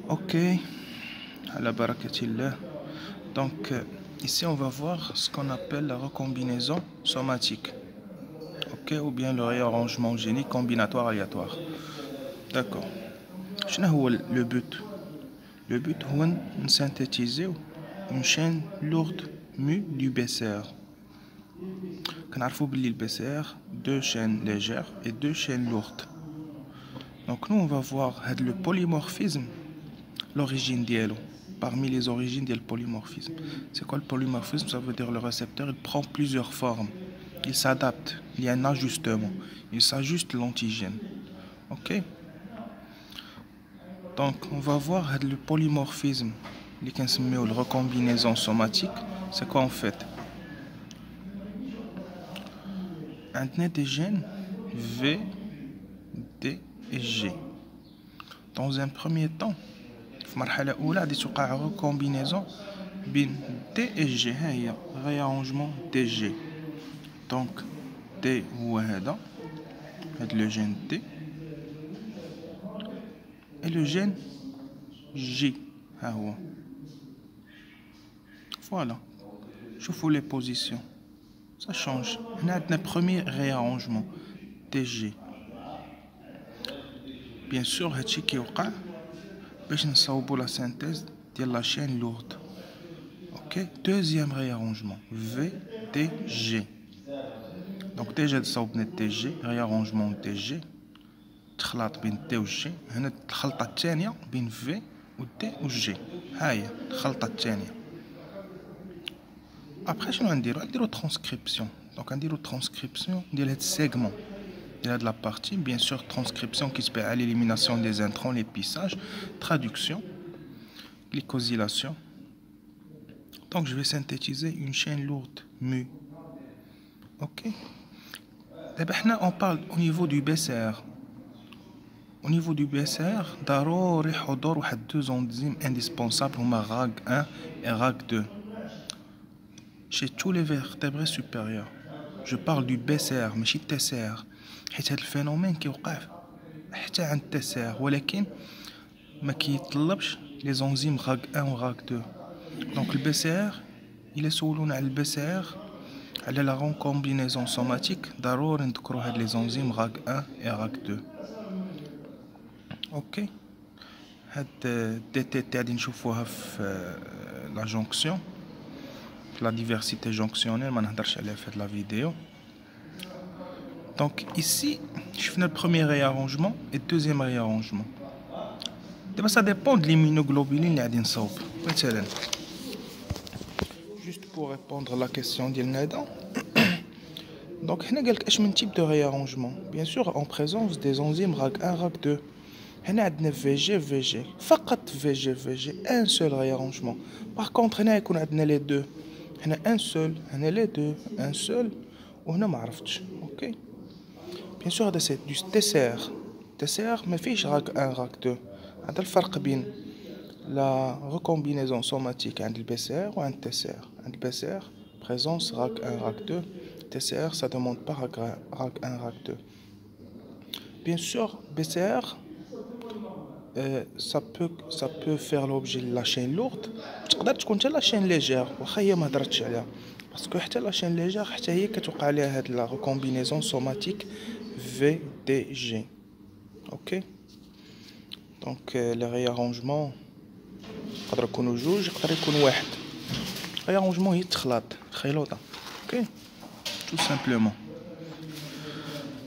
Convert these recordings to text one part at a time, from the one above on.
Ok, à la barakatillah. Donc, ici, on va voir ce qu'on appelle la recombinaison somatique. Ok, ou bien le réarrangement génique combinatoire aléatoire. D'accord. شنو le but? Le but est de synthétiser une chaîne lourde mue du BCR. Nous le BCR, deux chaînes légères et deux chaînes lourdes. Donc nous on va voir le polymorphisme, l'origine d'elle. Parmi les origines du polymorphisme. C'est quoi le polymorphisme? Ça veut dire le récepteur il prend plusieurs formes. Il s'adapte, il y a un ajustement. Il s'ajuste l'antigène. Ok? Donc on va voir le polymorphisme, la recombinaison somatique. C'est quoi en fait? On a des gènes V, D et G. Dans un premier temps, في مرحلة أولى غادي توقع recombinaison بين D et G. ها هي réarrangement DG. Donc D هو هذا le gène D et le gène J. ها هو. Voilà. شوفوا les positions. Ça change. On a un premier réarrangement DG. Bien sûr, هادشي كيوقع باش نصاوبوا la synthèse ديال la chaîne lourde. Ok, deuxième réarrangement VDG. Donc déjà صاوبنا DG, réarrangement DG تخلط بين D و G. هنا الخلطة الثانية بين V و D و G. هاهي الخلطة الثانية. Après شنو غنديرو transcription. Donc غنديرو transcription ديال هاد السيغمون. Il y a de la partie, bien sûr, transcription qui se fait à l'élimination des intrants, l'épissage, traduction, glycosylation. Donc, je vais synthétiser une chaîne lourde, mu. Ok. Maintenant, on parle au niveau du BCR. Au niveau du BCR, ضروري حضور واحد deux enzymes indispensables هما RAG1 et RAG2. Chez tous les vertébrés supérieurs. Je parle du BCR, ماشي TCR. حيت هذا الفينومين كيوقع حتى عند TCR ولكن ما كيطلبش لي زونزيم غاك 1 و غاك 2. دونك البيسيار الا سولونا على البيسيار على لا ريكومبينيزون سوماتيك ضروري نذكروا هاد لي زونزيم غاك 1 و غاك 2. اوكي هاد دي تي غادي نشوفوها في لا جونكسيون لا ديفيرسيتي جونكسيونيل ما نهضرش عليها في هاد لا فيديو. Donc ici, je fais le premier réarrangement et le deuxième réarrangement. Ça dépend de l'immunoglobuline qui est en train. Juste pour répondre à la question de Nadan. Donc, il y a quelques types de réarrangement. Bien sûr, en présence des enzymes RAG1, RAG2. Il y a VG, VG. Fakat VG, VG. Un seul réarrangement. Par contre, il y a les deux. Il y a un seul, il y a les deux. Un seul. Ou on ne sait pas. Ok. Bien sûr, c'est du TCR. TCR, mais fiche RAG1, RAG2. هذا الفرق بين la recombinaison somatique عند الBCR ou عند TCR. عند الBCR, présence RAG1, RAG2. TCR, ça ne demande pas RAG1, RAG2. Bien sûr, BCR, ça peut faire l'objet de la chaîne lourde. تقدر تكون حتى la chaîne légère واخا هي ما هضرتش عليها. Parce que حتى la chaîne légère حتى هي كتوقع عليها هاد la recombinaison somatique VDG. Ok. Donc le réarrangement يقدر يكونوا جوج يقدر يكون واحد. réarrangement هي تخلط خليطة. Ok. Tout simplement.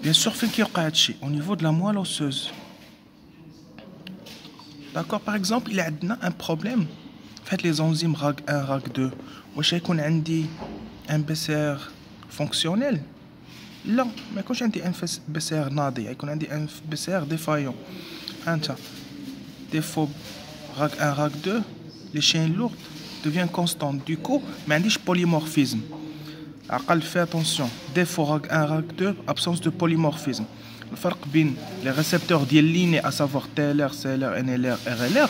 Bien sûr فين كيوقع هادشي au niveau de la moelle osseuse. D'accord. Par exemple, il y a un problème. Faites les enzymes RAG1, RAG2. واش يكون عندي un BCR fonctionnel? لا ما يكونش عندي ان BCR ناضي يكون عندي ان BCR défaillant. انت défaut RAG1 RAG2 les chaînes lourdes deviennent constantes du coup ما عنديش polymorphisme. عقل fais attention défaut RAG1 RAG2 absence de polymorphisme. الفرق بين les récepteurs ديال ليني à savoir TLR CLR NLR RLR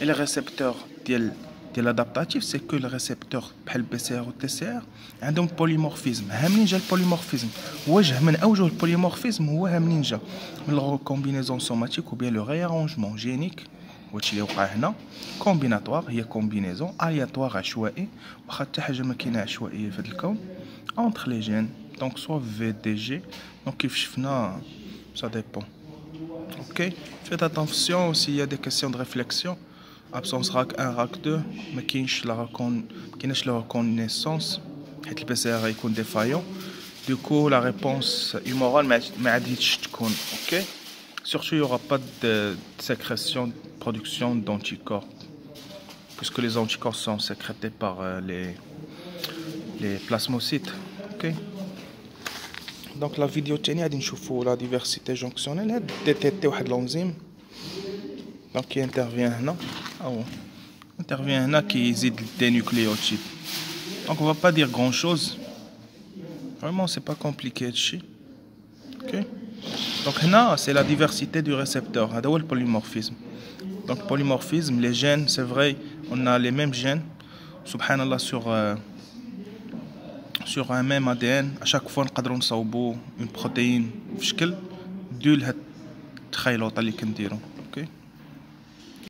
et les récepteurs ديال l'adaptatif c'est que le récepteur بحال BCR ou TCR عندهم polymorphisme. منين جا البوليمورفيزم؟ وجه من اوجه البوليمورفيزم هو منين جا من la recombinaison somatique ou bien le réarrangement génique وهادشي اللي وقع هنا كومبيناتوار، هي كومبينيزون الياتوار عشوائي، واخا حتى حاجه ما كاينه عشوائيه في هذا الكون اونتر لي جين. دونك سوا في دي جي، دونك كيف شفنا سا ديبون. اوكي فيت اتونسيون اوسي يا دي كيسيون دو ريفليكسيون ابسونس راك 1 راك 2 ما كاينش لا ريكونيسونس حيت البي سي ار غيكون ديفايون. دوكو لا ريبونس هيمورال ما عاديتش تكون اوكي. Surtout, il n'y aura pas de sécrétion, de production d'anticorps, puisque les anticorps sont sécrétés par les plasmocytes. Okay. Donc la vidéo تاني غادي نشوفوا la diversité jonctionnelle. هاد DTT واحد l'enzyme donc qui intervient هنا intervient هنا كيزيد الدينوكليوتيد. Donc on va pas dire grand chose. Vraiment c'est pas compliqué هادشي. OK. Donc là, c'est la diversité du récepteur, c'est le polymorphisme. Donc polymorphisme, les gènes, c'est vrai, on a les mêmes gènes, subhanallah, sur un même ADN. À chaque fois, on peut une protéine, d'où le tkhaylout اللي كنديرو.